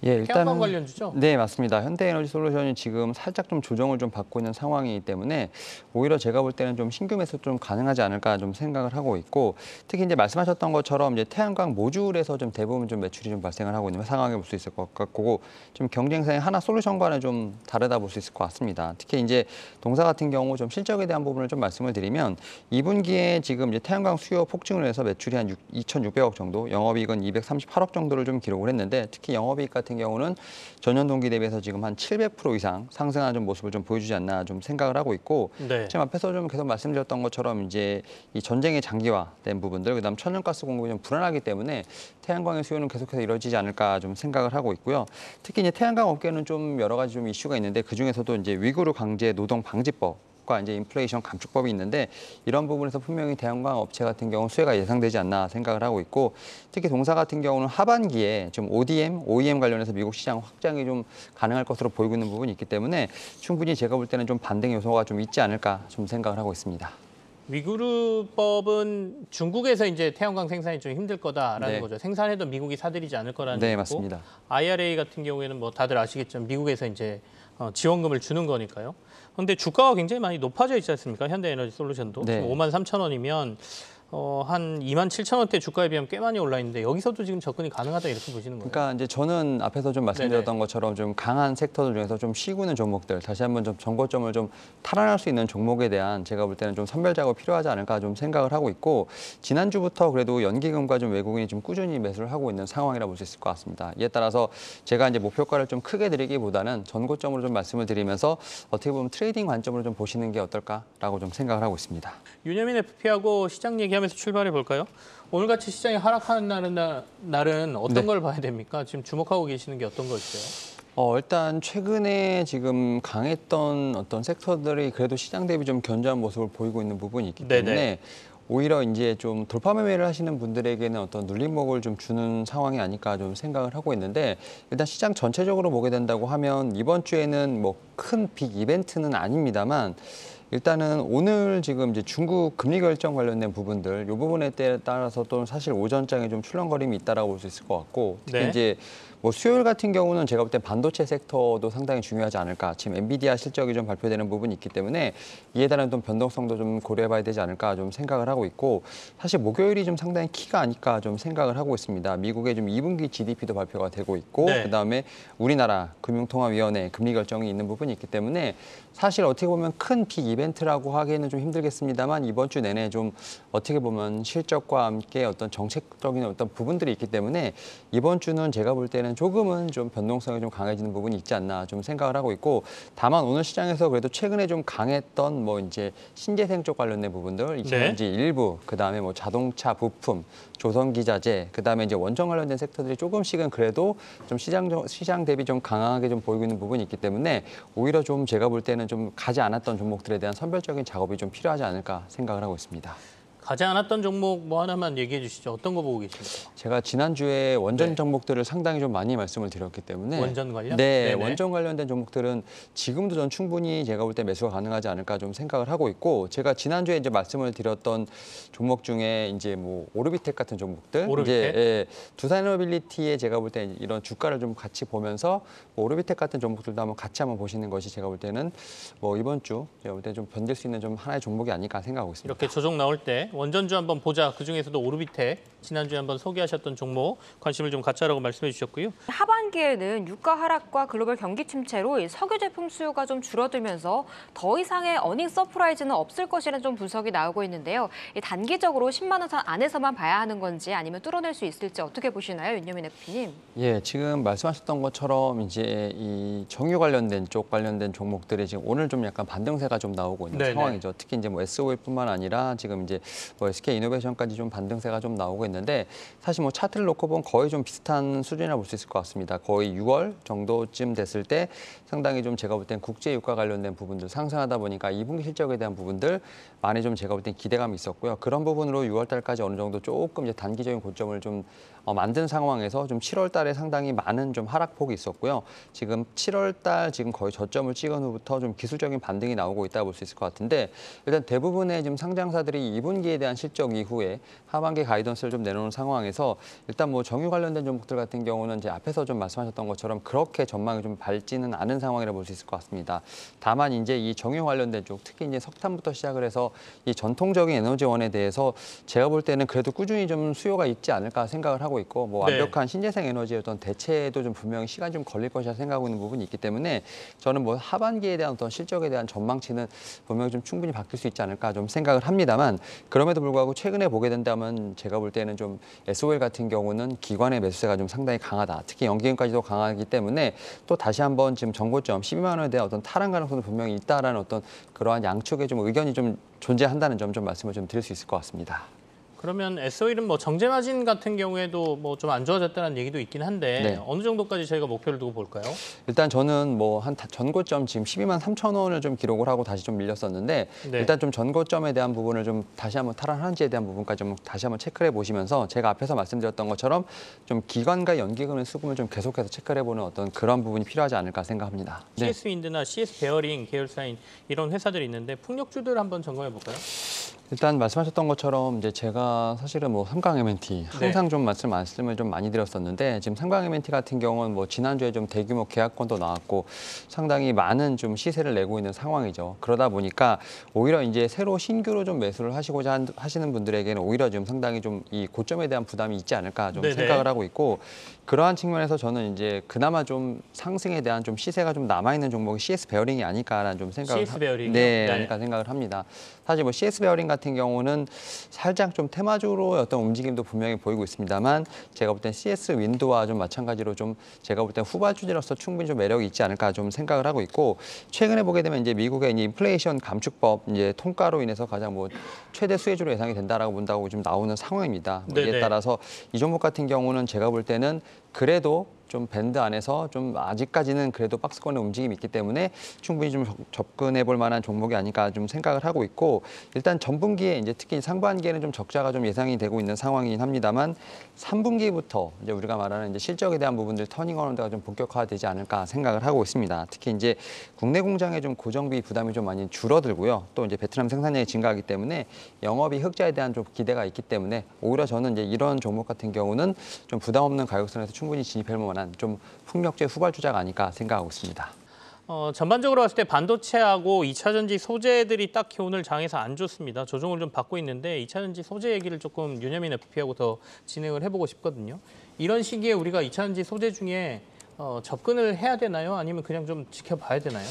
예, 태양광 일단은 관련주죠? 네, 맞습니다. 현대에너지솔루션이 지금 살짝 좀 조정을 좀 받고 있는 상황이기 때문에 오히려 제가 볼 때는 좀 신규 매수 좀 가능하지 않을까 좀 생각을 하고 있고, 특히 이제 말씀하셨던 것처럼 이제 태양광 모듈에서 좀 대부분 좀 매출이 좀 발생을 하고 있는 상황에 볼 수 있을 것 같고, 좀 경쟁사의 하나 솔루션과는 좀 다르다 볼 수 있을 것 같습니다. 특히 이제 동사 같은 경우 좀 실적에 대한 부분을 좀 말씀을 드리면 2분기에 지금 이제 태양광 수요 폭증을 해서 매출이 한 2,600억 정도, 영업이익은 238억 정도를 좀 기록을 했는데, 특히 영업이익 같은 경우는 전년 동기 대비해서 지금 한 700% 이상 상승하는 좀 모습을 좀 보여주지 않나 좀 생각을 하고 있고, 네. 지금 앞에서 좀 계속 말씀드렸던 것처럼 이제 이 전쟁의 장기화된 부분들, 그다음 천연가스 공급이 좀 불안하기 때문에 태양광의 수요는 계속해서 이루어지지 않을까 좀 생각을 하고 있고요. 특히 이제 태양광 업계는 좀 여러 가지 좀 이슈가 있는데, 그 중에서도 이제 위구르 강제 노동 방지법 과 이제 인플레이션 감축법이 있는데, 이런 부분에서 분명히 태양광 업체 같은 경우 수혜가 예상되지 않나 생각을 하고 있고, 특히 동사 같은 경우는 하반기에 좀 ODM, OEM 관련해서 미국 시장 확장이 좀 가능할 것으로 보이고 있는 부분이 있기 때문에 충분히 제가 볼 때는 좀 반등 요소가 좀 있지 않을까 좀 생각을 하고 있습니다. 위구르법은 중국에서 이제 태양광 생산이 좀 힘들 거다라는 네. 거죠. 생산해도 미국이 사들이지 않을 거라는 네, 얘기고, 맞습니다. IRA 같은 경우에는 뭐 다들 아시겠지만 미국에서 이제 지원금을 주는 거니까요. 그런데 주가가 굉장히 많이 높아져 있지 않습니까? 현대에너지솔루션도 네. 지금 53,000원이면 한 27,000원대 주가에 비하면 꽤 많이 올라 있는데, 여기서도 지금 접근이 가능하다 이렇게 보시는 거예요? 그러니까 이제 저는 앞에서 좀 말씀드렸던 것처럼 좀 강한 섹터들 중에서 좀 쉬고 있는 종목들, 다시 한번 좀 정고점을 좀 탈환할 수 있는 종목에 대한 제가 볼 때는 좀 선별 작업 필요하지 않을까 좀 생각을 하고 있고, 지난주부터 그래도 연기금과 좀 외국인이 좀 꾸준히 매수를 하고 있는 상황이라 볼 수 있을 것 같습니다. 이에 따라서 제가 이제 목표가를 좀 크게 드리기보다는 전고점으로 좀 말씀을 드리면서 어떻게 보면 트레이딩 관점으로 좀 보시는 게 어떨까라고 좀 생각을 하고 있습니다. 윤여민 FP하고 시장 얘기하면서 출발해 볼까요? 오늘같이 시장이 하락하는 날은 어떤 네. 걸 봐야 됩니까? 지금 주목하고 계시는 게 어떤 거 있어요? 일단 최근에 지금 강했던 어떤 섹터들이 그래도 시장 대비 좀 견조한 모습을 보이고 있는 부분이 있기 네네. 때문에 오히려 이제 좀 돌파 매매를 하시는 분들에게는 어떤 눌림목을 좀 주는 상황이 아닐까 좀 생각을 하고 있는데, 일단 시장 전체적으로 보게 된다고 하면 이번 주에는 뭐 큰 빅 이벤트는 아닙니다만, 일단은 오늘 지금 이제 중국 금리 결정 관련된 부분들, 이 부분에 따라서 또 사실 오전장에 좀 출렁거림이 있다라고 볼 수 있을 것 같고, 특히 네. 이제 뭐 수요일 같은 경우는 제가 볼 때 반도체 섹터도 상당히 중요하지 않을까. 지금 엔비디아 실적이 좀 발표되는 부분이 있기 때문에 이에 따른 좀 변동성도 좀 고려해봐야 되지 않을까 좀 생각을 하고 있고, 사실 목요일이 좀 상당히 키가 아닐까 좀 생각을 하고 있습니다. 미국의 좀 2분기 GDP도 발표가 되고 있고, 네. 그다음에 우리나라 금융통화위원회 금리 결정이 있는 부분이 있기 때문에 사실 어떻게 보면 큰 빅 이벤트라고 하기에는 좀 힘들겠습니다만, 이번 주 내내 좀 어떻게 보면 실적과 함께 어떤 정책적인 어떤 부분들이 있기 때문에 이번 주는 제가 볼 때는 조금은 좀 변동성이 좀 강해지는 부분이 있지 않나 좀 생각을 하고 있고, 다만 오늘 시장에서 그래도 최근에 좀 강했던 뭐 이제 신재생 쪽 관련된 부분들, 이제 일부, 그다음에 뭐 자동차 부품, 조선기자재, 그다음에 이제 원전 관련된 섹터들이 조금씩은 그래도 좀 시장 대비 좀 강하게 좀 보이고 있는 부분이 있기 때문에 오히려 좀 제가 볼 때는 좀 가지 않았던 종목들에 대한 선별적인 작업이 좀 필요하지 않을까 생각을 하고 있습니다. 가지 않았던 종목 뭐 하나만 얘기해 주시죠. 어떤 거 보고 계십니까? 제가 지난주에 원전 네. 종목들을 상당히 좀 많이 말씀을 드렸기 때문에, 원전 관련? 네, 네네. 원전 관련된 종목들은 지금도 전 충분히 제가 볼 때 매수가 가능하지 않을까 좀 생각을 하고 있고, 제가 지난주에 이제 말씀을 드렸던 종목 중에 이제 뭐 오르비텍 같은 종목들, 오르비텍? 이제 두산에너빌리티에 제가 볼 때 이런 주가를 좀 같이 보면서 뭐 오르비텍 같은 종목들도 한번 같이 한번 보시는 것이 제가 볼 때는 뭐 이번 주 제가 볼 때 좀 견딜 수 있는 좀 하나의 종목이 아닐까 생각하고 있습니다. 이렇게 조정 나올 때 원전주 한번 보자. 그중에서도 오르비텍 지난주에 한번 소개하셨던 종목 관심을 좀 갖자라고 말씀해 주셨고요. 하반기에는 유가 하락과 글로벌 경기 침체로 이 석유 제품 수요가 좀 줄어들면서 더 이상의 어닝 서프라이즈는 없을 것이라는 좀 분석이 나오고 있는데요. 이 단기적으로 10만 원 선 안에서만 봐야 하는 건지 아니면 뚫어낼 수 있을지 어떻게 보시나요, 윤여민 FP님? 예, 지금 말씀하셨던 것처럼 이제 이 정유 관련된 쪽 관련된 종목들이 지금 오늘 좀 약간 반등세가 좀 나오고 있는 네네. 상황이죠. 특히 이제 뭐 SOL뿐만 아니라 지금 이제 뭐 SK이노베이션까지 좀 반등세가 좀 나오고 있는데, 사실 뭐 차트를 놓고 보면 거의 좀 비슷한 수준이라 볼 수 있을 것 같습니다. 거의 6월 정도쯤 됐을 때 상당히 좀 제가 볼 땐 국제 유가 관련된 부분들 상승하다 보니까 2분기 실적에 대한 부분들 많이 좀 제가 볼 땐 기대감이 있었고요. 그런 부분으로 6월 달까지 어느 정도 조금 이제 단기적인 고점을 좀 만든 상황에서 좀 7월 달에 상당히 많은 좀 하락폭이 있었고요. 지금 7월 달 지금 거의 저점을 찍은 후부터 좀 기술적인 반등이 나오고 있다 볼 수 있을 것 같은데, 일단 대부분의 지금 상장사들이 2분기에 상반기에 대한 실적 이후에 하반기 가이던스를 좀 내놓은 상황에서 일단 뭐 정유 관련된 종목들 같은 경우는 이제 앞에서 좀 말씀하셨던 것처럼 그렇게 전망이 좀 밝지는 않은 상황이라 볼 수 있을 것 같습니다. 다만 이제 이 정유 관련된 쪽, 특히 이제 석탄부터 시작을 해서 이 전통적인 에너지원에 대해서 제가 볼 때는 그래도 꾸준히 좀 수요가 있지 않을까 생각을 하고 있고 뭐 네. 완벽한 신재생 에너지의 어떤 대체도 좀 분명히 시간이 좀 걸릴 것이라 생각하고 있는 부분이 있기 때문에 저는 뭐 하반기에 대한 어떤 실적에 대한 전망치는 분명히 좀 충분히 바뀔 수 있지 않을까 좀 생각을 합니다만 그럼에도 불구하고 최근에 보게 된다면 제가 볼 때는 좀 SOL 같은 경우는 기관의 매수세가 좀 상당히 강하다. 특히 연기금까지도 강하기 때문에 또 다시 한번 지금 전고점 12만 원에 대한 어떤 탈환 가능성도 분명히 있다라는 어떤 그러한 양측의 좀 의견이 좀 존재한다는 점 좀 말씀을 좀 드릴 수 있을 것 같습니다. 그러면 SO일은 뭐 정제 마진 같은 경우에도 뭐 좀 안 좋아졌다는 얘기도 있긴 한데 네. 어느 정도까지 저희가 목표를 두고 볼까요? 일단 저는 뭐 한 전고점 지금 12만 3천 원을 좀 기록을 하고 다시 좀 밀렸었는데 네. 일단 좀 전고점에 대한 부분을 좀 다시 한번 탈환하는지에 대한 부분까지 좀 다시 한번 체크를 해보시면서 제가 앞에서 말씀드렸던 것처럼 좀 기관과 연기금의 수급을 좀 계속해서 체크를 해보는 어떤 그런 부분이 필요하지 않을까 생각합니다. 네. CS 윈드나 CS 베어링 계열사인 이런 회사들이 있는데 풍력주들 한번 점검해 볼까요? 일단 말씀하셨던 것처럼 이제 제가 사실은 뭐 삼강 M&T 항상 좀 말씀을 좀 많이 드렸었는데 지금 삼강 M&T 같은 경우는 뭐 지난주에 좀 대규모 계약건도 나왔고 상당히 많은 좀 시세를 내고 있는 상황이죠. 그러다 보니까 오히려 이제 새로 신규로 좀 매수를 하시고자 하시는 분들에게는 오히려 지금 상당히 좀 이 고점에 대한 부담이 있지 않을까 좀 네네. 생각을 하고 있고 그러한 측면에서 저는 이제 그나마 좀 상승에 대한 좀 시세가 좀 남아 있는 종목이 CS 베어링이 아닐까라는 좀 생각을 CS 베어링이요? 네, 네. 아닐까 생각을 합니다. 사실 뭐 CS 베어링 같은 경우는 살짝 좀 테마주로 어떤 움직임도 분명히 보이고 있습니다만 제가 볼 땐 CS 윈드와 좀 마찬가지로 좀 제가 볼 땐 후발주제로서 충분히 좀 매력이 있지 않을까 좀 생각을 하고 있고 최근에 보게 되면 이제 미국의 이제 인플레이션 감축법 이제 통과로 인해서 가장 뭐 최대 수혜주로 예상이 된다라고 본다고 지금 나오는 상황입니다. 뭐 이에 네네. 따라서 이 종목 같은 경우는 제가 볼 때는 그래도 좀 밴드 안에서 좀 아직까지는 그래도 박스권의 움직임이 있기 때문에 충분히 좀 접근해 볼 만한 종목이 아닐까 좀 생각을 하고 있고 일단 전분기에 이제 특히 상반기에는 좀 적자가 좀 예상이 되고 있는 상황이긴 합니다만 3분기부터 이제 우리가 말하는 이제 실적에 대한 부분들 터닝어라운드가 좀 본격화되지 않을까 생각을 하고 있습니다. 특히 이제 국내 공장의 좀 고정비 부담이 좀 많이 줄어들고요. 또 이제 베트남 생산량이 증가하기 때문에 영업이 흑자에 대한 좀 기대가 있기 때문에 오히려 저는 이제 이런 종목 같은 경우는 좀 부담 없는 가격선에서 충분히 진입할 만한 좀 풍력제 후발주자가 아닐까 생각하고 있습니다. 전반적으로 봤을 때 반도체하고 2차 전지 소재들이 딱히 오늘 장에서 안 좋습니다. 조정을 좀 받고 있는데 2차 전지 소재 얘기를 조금 윤여민 FP하고 더 진행을 해보고 싶거든요. 이런 시기에 우리가 2차 전지 소재 중에 접근을 해야 되나요? 아니면 그냥 좀 지켜봐야 되나요?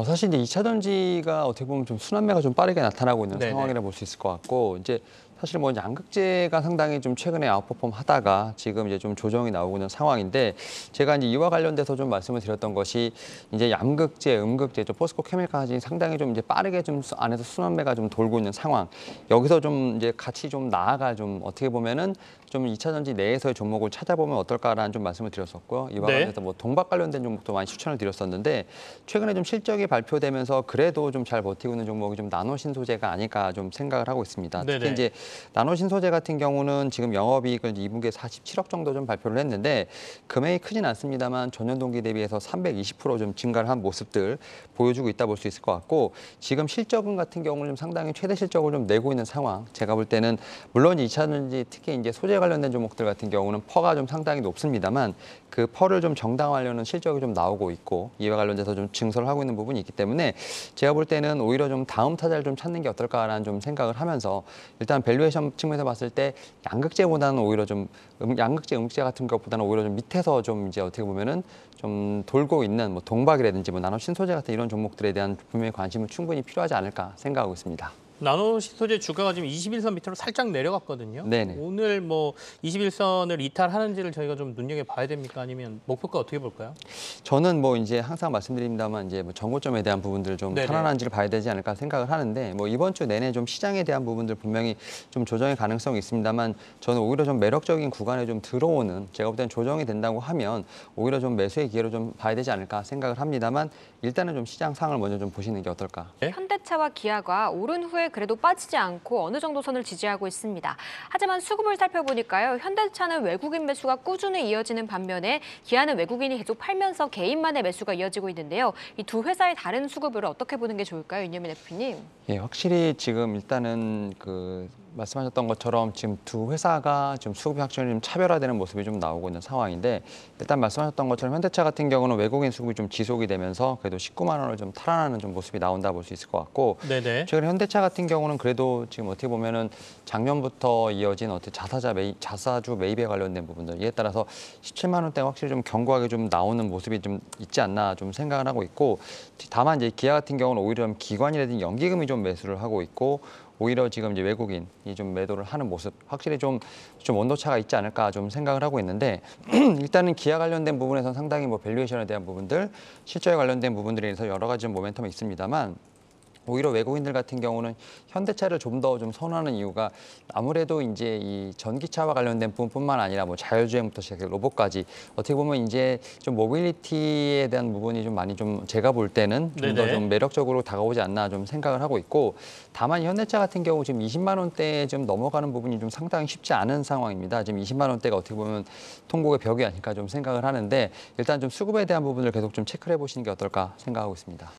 사실 이제 2차 전지가 어떻게 보면 좀 순환매가 좀 빠르게 나타나고 있는 네네. 상황이라 볼 수 있을 것 같고 이제 사실 뭐 양극재가 상당히 좀 최근에 아웃퍼폼 하다가 지금 이제 좀 조정이 나오고 있는 상황인데 제가 이제 이와 관련돼서 좀 말씀을 드렸던 것이 이제 양극재, 음극재, 좀 포스코 케미칼까지 상당히 좀 이제 빠르게 좀 안에서 순환매가 좀 돌고 있는 상황. 여기서 좀 이제 같이 좀 나아갈 좀 어떻게 보면은 좀 2차 전지 내에서의 종목을 찾아보면 어떨까라는 좀 말씀을 드렸었고요. 이와 네. 관련해서 뭐 동박 관련된 종목도 많이 추천을 드렸었는데 최근에 좀 실적이 발표되면서 그래도 좀 잘 버티고 있는 종목이 좀 나노신 소재가 아닐까 좀 생각을 하고 있습니다. 네네. 특히 이제 나노신 소재 같은 경우는 지금 영업이익을 2분기에 47억 정도 좀 발표를 했는데 금액이 크진 않습니다만 전년 동기 대비해서 320%좀 증가를 한 모습들 보여주고 있다 볼 수 있을 것 같고 지금 실적은 같은 경우는 좀 상당히 최대 실적을 좀 내고 있는 상황. 제가 볼 때는 물론 2차 전지 특히 이제 소재 관련된 종목들 같은 경우는 퍼가 좀 상당히 높습니다만 그 퍼를 좀 정당화하려는 실적이 좀 나오고 있고 이와 관련돼서 좀 증설을 하고 있는 부분이 있기 때문에 제가 볼 때는 오히려 좀 다음 타자를 좀 찾는 게 어떨까라는 좀 생각을 하면서 일단 밸류에이션 측면에서 봤을 때 양극재보다는 오히려 좀 양극재, 음극재 같은 것보다는 오히려 좀 밑에서 좀 이제 어떻게 보면은 좀 돌고 있는 뭐 동박이라든지 뭐 나노 신소재 같은 이런 종목들에 대한 분명히 관심은 충분히 필요하지 않을까 생각하고 있습니다. 나노신 소재 주가가 지금 21선 밑으로 살짝 내려갔거든요. 네네. 오늘 뭐 21선을 이탈하는지를 저희가 좀 눈여겨봐야 됩니까? 아니면 목표가 어떻게 볼까요? 저는 뭐 이제 항상 말씀드립니다만 이제 뭐 정고점에 대한 부분들을 좀 네네. 편안한지를 봐야 되지 않을까 생각을 하는데 뭐 이번 주 내내 좀 시장에 대한 부분들 분명히 좀 조정의 가능성이 있습니다만 저는 오히려 좀 매력적인 구간에 좀 들어오는 제가 볼 때는 조정이 된다고 하면 오히려 좀 매수의 기회로 좀 봐야 되지 않을까 생각을 합니다만 일단은 좀 시장 상을 먼저 좀 보시는 게 어떨까. 네? 현대차와 기아가 오른 후에 그래도 빠지지 않고 어느 정도 선을 지지하고 있습니다. 하지만 수급을 살펴보니까요. 현대차는 외국인 매수가 꾸준히 이어지는 반면에 기아는 외국인이 계속 팔면서 개인만의 매수가 이어지고 있는데요. 이 두 회사의 다른 수급을 어떻게 보는 게 좋을까요, 윤여민 대표님? 예, 확실히 지금 일단은 말씀하셨던 것처럼 지금 두 회사가 지금 수급이 확실히 좀 차별화되는 모습이 좀 나오고 있는 상황인데 일단 말씀하셨던 것처럼 현대차 같은 경우는 외국인 수급이 좀 지속이 되면서 그래도 19만 원을 좀 탈환하는 좀 모습이 나온다 볼 수 있을 것 같고 네네. 최근 현대차 같은 경우는 그래도 지금 어떻게 보면은 작년부터 이어진 어떤 자사주 매입에 관련된 부분들 이에 따라서 17만 원대가 확실히 좀 견고하게 좀 나오는 모습이 좀 있지 않나 좀 생각을 하고 있고 다만 이제 기아 같은 경우는 오히려 좀 기관이라든지 연기금이 좀 매수를 하고 있고 오히려 지금 이제 외국인이 좀 매도를 하는 모습 확실히 좀 온도차가 있지 않을까 좀 생각을 하고 있는데 일단은 기아 관련된 부분에서는 상당히 뭐 밸류에이션에 대한 부분들 실적에 관련된 부분들에 대해서 여러 가지 좀 모멘텀이 있습니다만 오히려 외국인들 같은 경우는 현대차를 좀 더 좀 선호하는 이유가 아무래도 이제 이 전기차와 관련된 부분뿐만 아니라 뭐 자율주행부터 시작해 로봇까지 어떻게 보면 이제 좀 모빌리티에 대한 부분이 좀 많이 좀 제가 볼 때는 좀 더 네네. 좀 매력적으로 다가오지 않나 좀 생각을 하고 있고 다만 현대차 같은 경우 지금 20만 원대에 좀 넘어가는 부분이 좀 상당히 쉽지 않은 상황입니다. 지금 20만 원대가 어떻게 보면 통곡의 벽이 아닐까 좀 생각을 하는데 일단 좀 수급에 대한 부분을 계속 좀 체크를 해보시는 게 어떨까 생각하고 있습니다.